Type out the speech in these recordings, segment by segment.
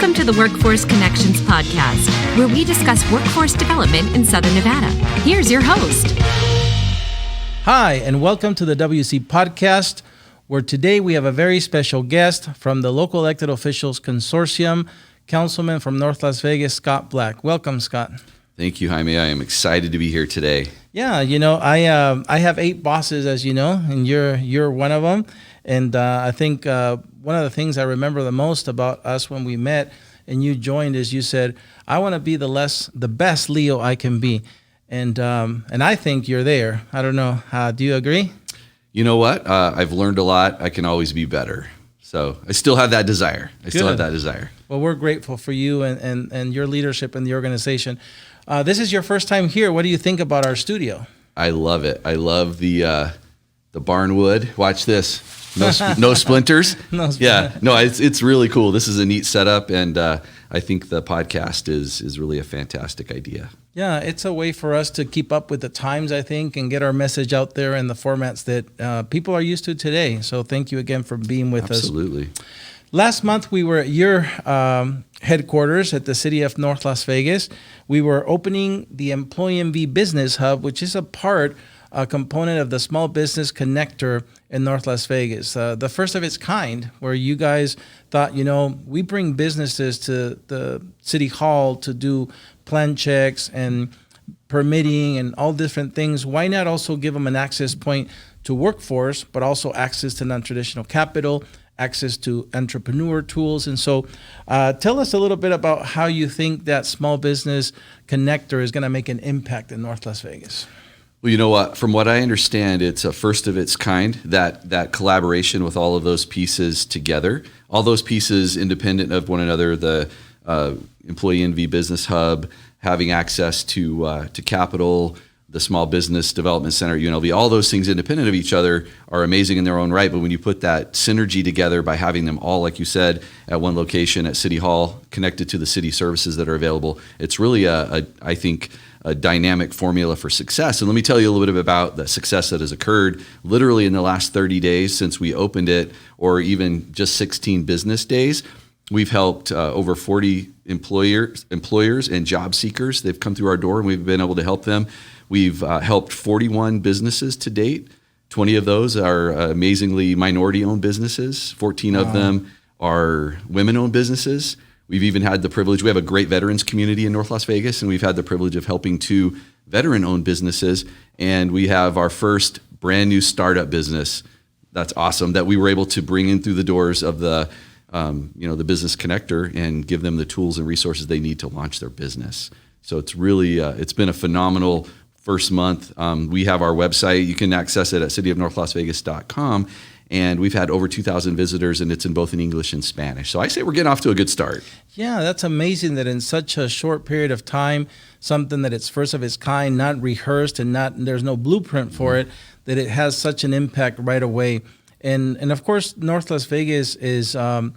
Welcome to the Workforce Connections podcast, where we discuss workforce development in Southern Nevada. Here's your host. Hi, and welcome to the WC podcast, where today we have a very special guest from the Local Elected Officials Consortium, Councilman from North Las Vegas, Scott Black. Welcome, Scott. Thank you, Jaime. I am excited to be here today. Yeah, I have 8 bosses, as you know, and you're one of them. And I think one of the things I remember the most about us when we met and you joined is you said, "I want to be the best Leo I can be," and I think you're there. I don't know. Do you agree? You know what? I've learned a lot. I can always be better. So I still have that desire. Well, we're grateful for you and your leadership in the organization. This is your first time here. What do you think about our studio? I love it. I love the barnwood. Watch this. No splinters. Yeah. No, it's really cool. This is a neat setup, and I think the podcast is really a fantastic idea. Yeah, it's a way for us to keep up with the times, I think, and get our message out there in the formats that people are used to today. So thank you again for being with us. Absolutely. Last month, we were at your headquarters at the city of North Las Vegas. We were opening the Employee MV Business Hub, which is a component of the Small Business Connector in North Las Vegas. The first of its kind, where you guys thought, we bring businesses to the city hall to do plan checks and permitting and all different things. Why not also give them an access point to workforce, but also access to non-traditional capital, access to entrepreneur tools? And so tell us a little bit about how you think that Small Business Connector is going to make an impact in North Las Vegas. Well, you know what? From what I understand, it's a first of its kind, that collaboration with all of those pieces together, all those pieces independent of one another, the Employee NV Business Hub, having access to capital, the Small Business Development Center, UNLV, all those things independent of each other are amazing in their own right. But when you put that synergy together by having them all, like you said, at one location at City Hall, connected to the city services that are available, it's really, I think, a dynamic formula for success. And let me tell you a little bit about the success that has occurred literally in the last 30 days since we opened it, or even just 16 business days. We've helped over 40 employers and job seekers. They've come through our door and we've been able to help them. We've helped 41 businesses to date. 20 of those are amazingly minority-owned businesses. 14 of them are women-owned businesses. We've even had the privilege, we have a great veterans community in North Las Vegas, and we've had the privilege of helping 2 veteran-owned businesses. And we have our first brand new startup business. That's awesome, that we were able to bring in through the doors of the Business Connector and give them the tools and resources they need to launch their business. So it's really, it's been a phenomenal first month. We have our website. You can access it at cityofnorthlasvegas.com. And we've had over 2,000 visitors, and it's in both in English and Spanish. So I say we're getting off to a good start. Yeah, that's amazing that in such a short period of time, something that it's first of its kind, not rehearsed, and there's no blueprint for it, that it has such an impact right away. And of course, North Las Vegas is, I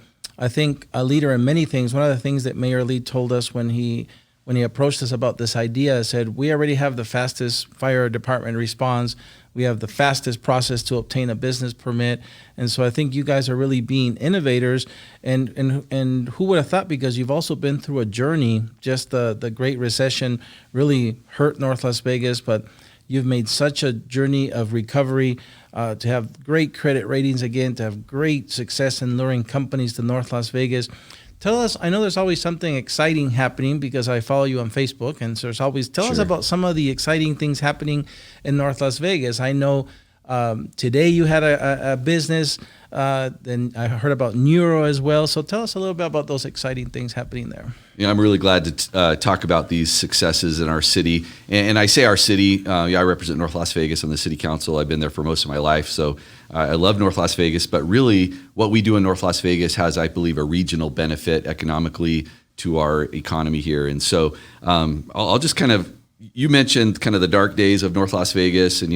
think, a leader in many things. One of the things that Mayor Lee told us when he approached us about this idea, said, we already have the fastest fire department response. We have the fastest process to obtain a business permit. And so I think you guys are really being innovators. And who would have thought, because you've also been through a journey, just the Great Recession really hurt North Las Vegas, but you've made such a journey of recovery, to have great credit ratings again, to have great success in luring companies to North Las Vegas. Tell us, I know there's always something exciting happening because I follow you on Facebook, and so there's always, tell us about some of the exciting things happening in North Las Vegas. I know today you had a business, then I heard about Neuro as well. So tell us a little bit about those exciting things happening there. Yeah, I'm really glad to talk about these successes in our city. And I say our city, I represent North Las Vegas on the city council. I've been there for most of my life. So I love North Las Vegas, but really what we do in North Las Vegas has, I believe, a regional benefit economically to our economy here. And so I'll just kind of, you mentioned kind of the dark days of North Las Vegas, and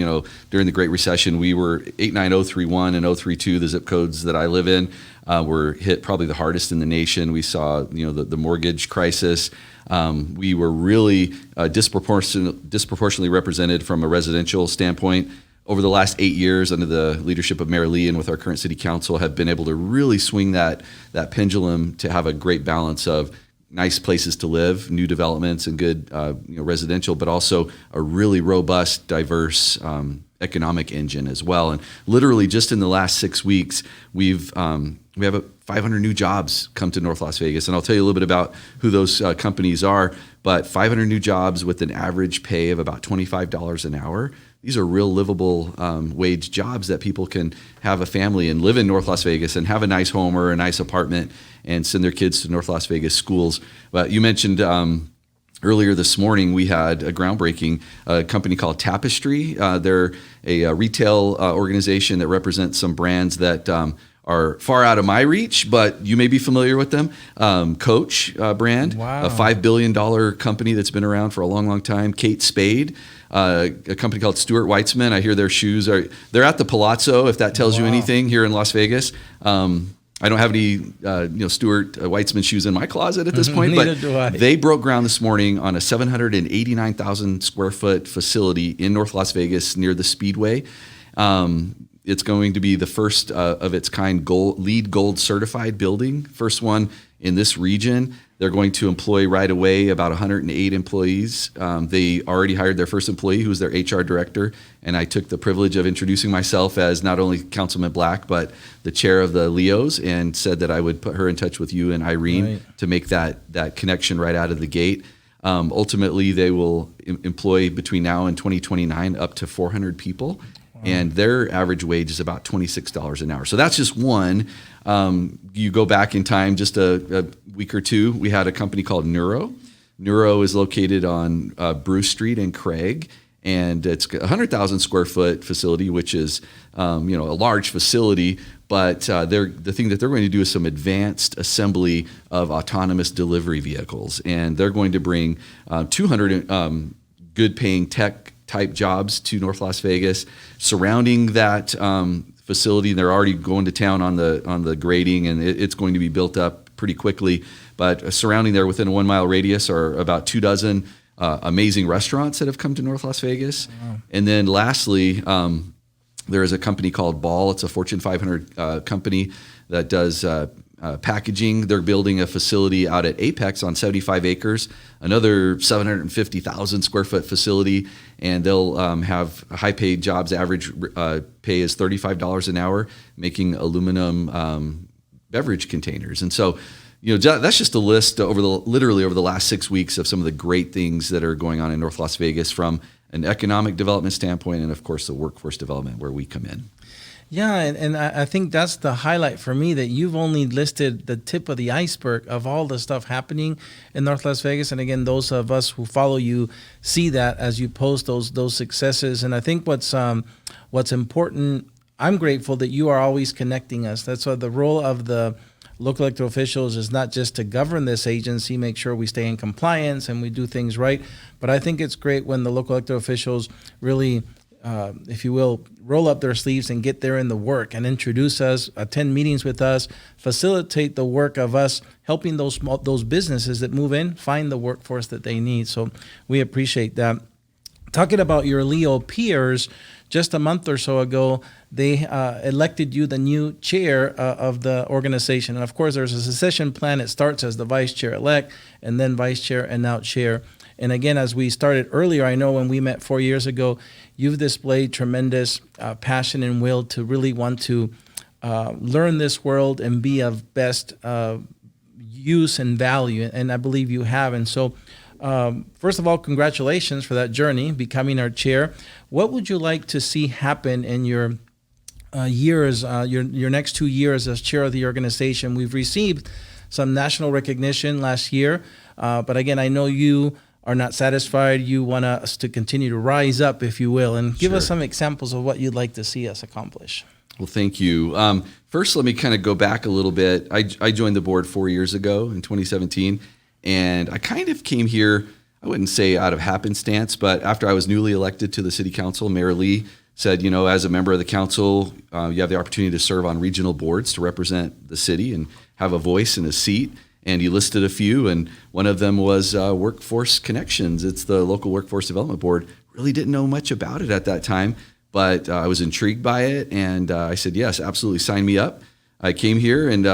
during the Great Recession, we were 89031 and 032, the zip codes that I live in, were hit probably the hardest in the nation. We saw the mortgage crisis. We were really disproportionately represented from a residential standpoint. over the last 8 years under the leadership of Mayor Lee and with our current city council have been able to really swing that pendulum to have a great balance of nice places to live, new developments and good residential, but also a really robust, diverse economic engine as well. And literally just in the last 6 weeks, we have 500 new jobs come to North Las Vegas. And I'll tell you a little bit about who those companies are, but 500 new jobs with an average pay of about $25 an hour. These are real livable wage jobs that people can have a family and live in North Las Vegas and have a nice home or a nice apartment and send their kids to North Las Vegas schools. But you mentioned earlier this morning we had a groundbreaking company called Tapestry. They're a retail organization that represents some brands that are far out of my reach, but you may be familiar with them. Coach brand, Wow. a $5 billion company that's been around for a long, long time. Kate Spade, a company called Stuart Weitzman. I hear their shoes they're at the Palazzo, if that tells you anything, here in Las Vegas. I don't have any Stuart Weitzman shoes in my closet at this point, Neither but do I. they broke ground this morning on a 789,000 square foot facility in North Las Vegas near the Speedway. It's going to be the first of its kind LEED Gold certified building, first one in this region. They're going to employ right away about 108 employees. They already hired their first employee, who was their HR director, and I took the privilege of introducing myself as not only Councilman Black, but the chair of the Leos, and said that I would put her in touch with you and Irene to make that connection right out of the gate. Ultimately, they will employ between now and 2029 up to 400 people. And their average wage is about $26 an hour. So that's just one. You go back in time just a week or two, we had a company called Neuro. Neuro is located on Bruce Street in Craig, and it's a 100,000 square foot facility, which is a large facility. But the thing that they're going to do is some advanced assembly of autonomous delivery vehicles, and they're going to bring 200 good-paying tech type jobs to North Las Vegas. Surrounding that facility, they're already going to town on the grading, and it's going to be built up pretty quickly. But surrounding there, within a 1 mile radius, are about 24 amazing restaurants that have come to North Las Vegas. Wow. And then lastly, there is a company called Ball. It's a Fortune 500 company that does packaging. They're building a facility out at Apex on 75 acres, another 750,000 square foot facility, and they'll have high-paid jobs. Average pay is $35 an hour, making aluminum beverage containers. And so, that's just a list literally over the last 6 weeks of some of the great things that are going on in North Las Vegas from an economic development standpoint, and of course the workforce development where we come in. Yeah, and I think that's the highlight for me, that you've only listed the tip of the iceberg of all the stuff happening in North Las Vegas. And again, those of us who follow you see that as you post those successes. And I think what's important, I'm grateful that you are always connecting us. That's why the role of the local elected officials is not just to govern this agency, make sure we stay in compliance and we do things right. But I think it's great when the local elected officials really if you will, roll up their sleeves and get there in the work and introduce us, attend meetings with us, facilitate the work of us helping those businesses that move in find the workforce that they need. So we appreciate that. Talking about your Leo peers, just a month or so ago, they elected you the new chair of the organization. And of course, there's a succession plan. It starts as the vice chair-elect and then vice chair and now chair. And again, as we started earlier, I know when we met 4 years ago, you've displayed tremendous passion and will to really want to learn this world and be of best use and value. And I believe you have. And so, first of all, congratulations for that journey, becoming our chair. What would you like to see happen in your years, your next 2 years as chair of the organization? We've received some national recognition last year, but again, I know you are not satisfied. You want us to continue to rise up, if you will, and give us some examples of what you'd like to see us accomplish. Well, thank you. First, let me kind of go back a little bit. I joined the board 4 years ago in 2017, and I kind of came here, I wouldn't say out of happenstance, but after I was newly elected to the city council, Mayor Lee said, as a member of the council, you have the opportunity to serve on regional boards to represent the city and have a voice and a seat. And he listed a few, and one of them was Workforce Connections. It's the local workforce development board. Really didn't know much about it at that time, but I was intrigued by it, and I said, yes, absolutely, sign me up. I came here and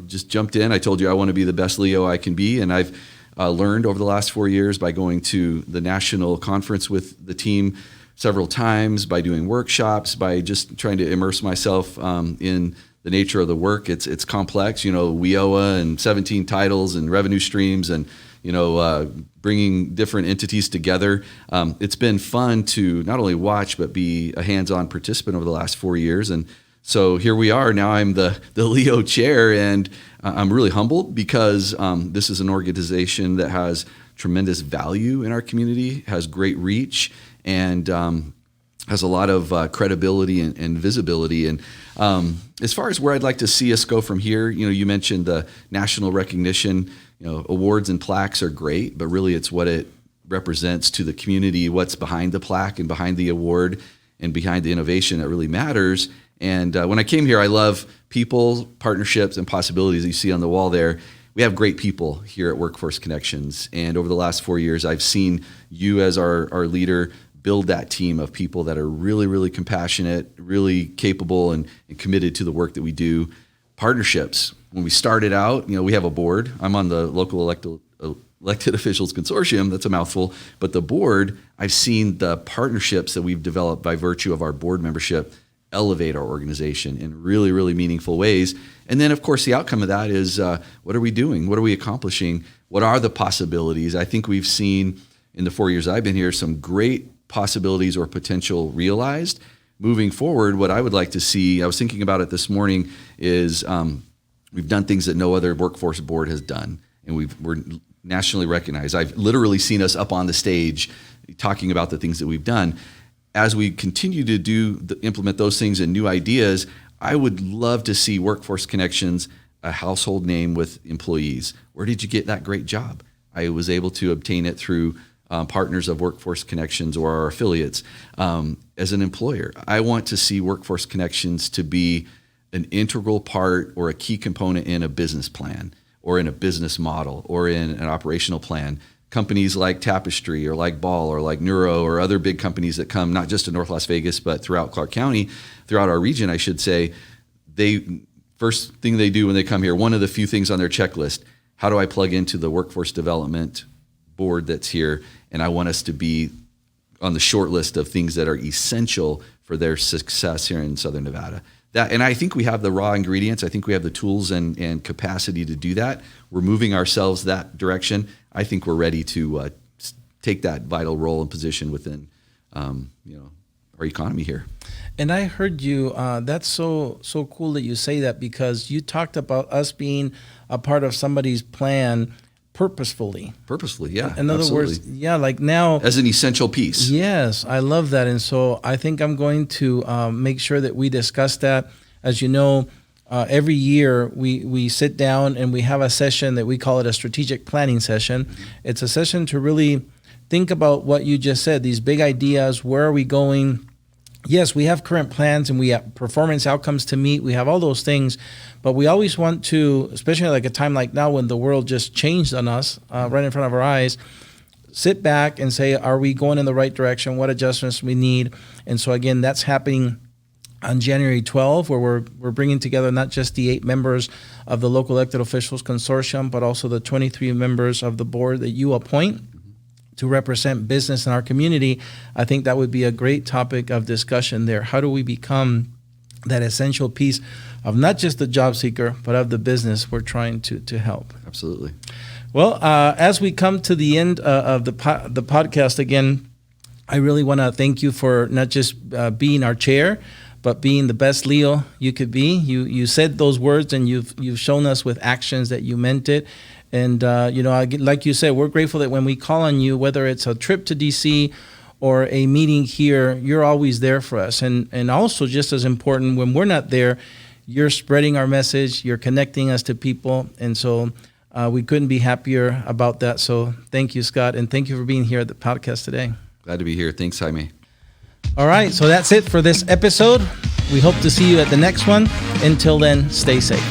just jumped in. I told you I want to be the best Leo I can be, and I've learned over the last 4 years by going to the national conference with the team several times, by doing workshops, by just trying to immerse myself in the nature of the work. It's complex, WIOA and 17 titles and revenue streams and bringing different entities together. It's been fun to not only watch but be a hands-on participant over the last 4 years. And so here we are. Now I'm the Leo chair, and I'm really humbled because this is an organization that has tremendous value in our community, has great reach, and has a lot of credibility and visibility. And as far as where I'd like to see us go from here, you mentioned the national recognition. Awards and plaques are great, but really it's what it represents to the community, what's behind the plaque and behind the award and behind the innovation that really matters. And when I came here, I love people, partnerships, and possibilities that you see on the wall there. We have great people here at Workforce Connections. And over the last 4 years, I've seen you as our leader build that team of people that are really, really compassionate, really capable, and committed to the work that we do. Partnerships. When we started out, we have a board. I'm on the local elected officials consortium. That's a mouthful. But the board, I've seen the partnerships that we've developed by virtue of our board membership elevate our organization in really, really meaningful ways. And then, of course, the outcome of that is what are we doing? What are we accomplishing? What are the possibilities? I think we've seen in the 4 years I've been here some great possibilities or potential realized. Moving forward, what I would like to see, I was thinking about it this morning, is we've done things that no other workforce board has done, and we're nationally recognized. I've literally seen us up on the stage talking about the things that we've done. As we continue to implement those things and new ideas, I would love to see Workforce Connections a household name with employees. Where did you get that great job? I was able to obtain it through partners of Workforce Connections or our affiliates. As an employer, I want to see Workforce Connections to be an integral part or a key component in a business plan or in a business model or in an operational plan. Companies like Tapestry or like Ball or like Neuro or other big companies that come not just to North Las Vegas, but throughout Clark County, throughout our region, I should say, first thing they do when they come here, one of the few things on their checklist, how do I plug into the workforce development board that's here? And I want us to be on the short list of things that are essential for their success here in Southern Nevada. And I think we have the raw ingredients. I think we have the tools and capacity to do that. We're moving ourselves that direction. I think we're ready to take that vital role and position within our economy here. And I heard you, that's so cool that you say that, because you talked about us being a part of somebody's plan purposefully, yeah. In other words, yeah, like now. As an essential piece. Yes, I love that. And so I think I'm going to make sure that we discuss that. As you know, every year we sit down and we have a session that we call it a strategic planning session. Mm-hmm. It's a session to really think about what you just said, these big ideas, where are we going? Yes, we have current plans and we have performance outcomes to meet. We have all those things, but we always want to, especially like a time like now when the world just changed on us right in front of our eyes, sit back and say, are we going in the right direction? What adjustments we need? And so again, that's happening on January 12, where we're bringing together not just the 8 members of the local elected officials consortium, but also the 23 members of the board that you appoint to represent business in our community. I think that would be a great topic of discussion there. How do we become that essential piece of not just the job seeker, but of the business we're trying to help? Absolutely. Well, as we come to the end of the podcast again, I really want to thank you for not just being our chair, but being the best Leo you could be. You said those words, and you've shown us with actions that you meant it. And, like you said, we're grateful that when we call on you, whether it's a trip to D.C. or a meeting here, you're always there for us. And also, just as important, when we're not there, you're spreading our message, you're connecting us to people. And so we couldn't be happier about that. So thank you, Scott, and thank you for being here at the podcast today. Glad to be here. Thanks, Jaime. All right, so that's it for this episode. We hope to see you at the next one. Until then, stay safe.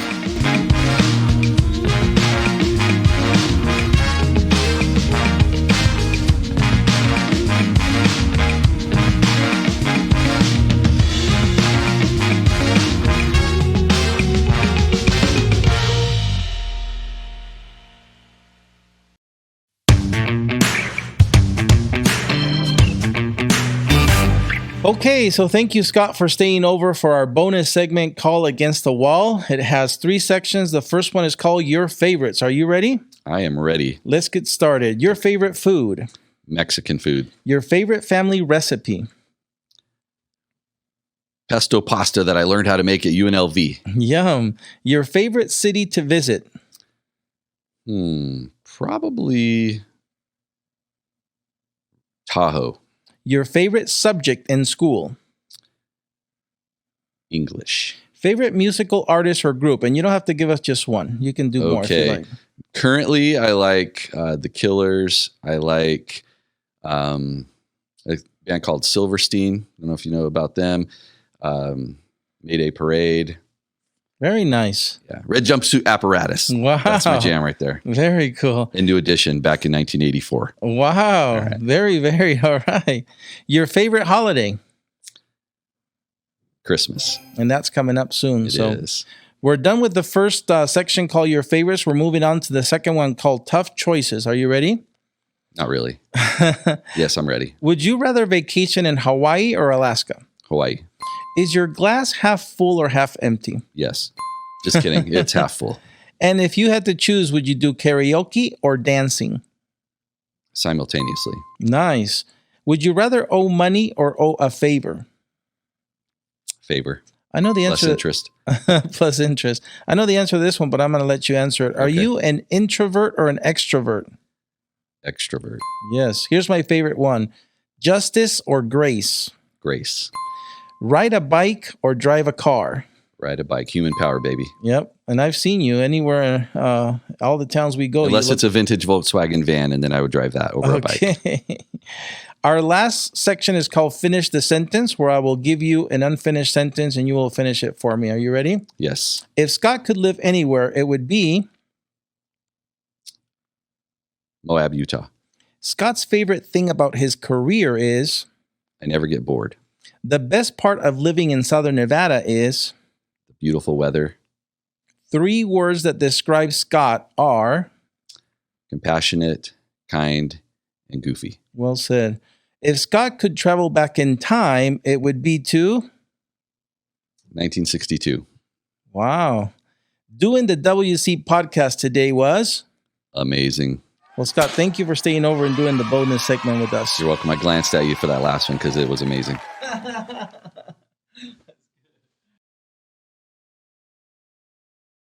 Okay, so thank you, Scott, for staying over for our bonus segment, Call Against the Wall. It has 3 sections. The first one is called Your Favorites. Are you ready? I am ready. Let's get started. Your favorite food? Mexican food. Your favorite family recipe? Pesto pasta that I learned how to make at UNLV. Yum. Your favorite city to visit? Probably Tahoe. Your favorite subject in school? English. Favorite musical artist or group? And you don't have to give us just one. You can do more if you like. Currently, I like The Killers. I like a band called Silverstein. I don't know if you know about them. Mayday Parade. Very nice. Yeah. Red Jumpsuit Apparatus. Wow. That's my jam right there. Very cool. New Edition back in 1984. Wow. Right. Very, very all right. Your favorite holiday? Christmas. And that's coming up soon. It is. We're done with the first section called Your Favorites. We're moving on to the second one called Tough Choices. Are you ready? Not really. Yes, I'm ready. Would you rather vacation in Hawaii or Alaska? Hawaii. Is your glass half full or half empty? Yes. Just kidding. It's half full. And if you had to choose, would you do karaoke or dancing? Simultaneously. Nice. Would you rather owe money or owe a favor? Favor. I know the answer. Plus interest. Plus interest. I know the answer to this one, but I'm going to let you answer it. Are you an introvert or an extrovert? Extrovert. Yes. Here's my favorite one. Justice or grace? Grace. Ride a bike or drive a car? Ride a bike. Human power, baby. Yep. And I've seen you anywhere, all the towns we go. Unless it's a vintage Volkswagen van, and then I would drive that over a bike. Our last section is called Finish the Sentence, where I will give you an unfinished sentence and you will finish it for me. Are you ready? Yes. If Scott could live anywhere, it would be Moab, Utah. Scott's favorite thing about his career is I never get bored. the best part of living in Southern Nevada is The beautiful weather. 3 words that describe Scott are Compassionate, kind, and goofy. well said. If Scott could travel back in time, it would be to 1962. wow. Doing the WC podcast today was Amazing. well, Scott, thank you for staying over and doing the bonus segment with us. You're welcome. I glanced at you for that last one because it was amazing.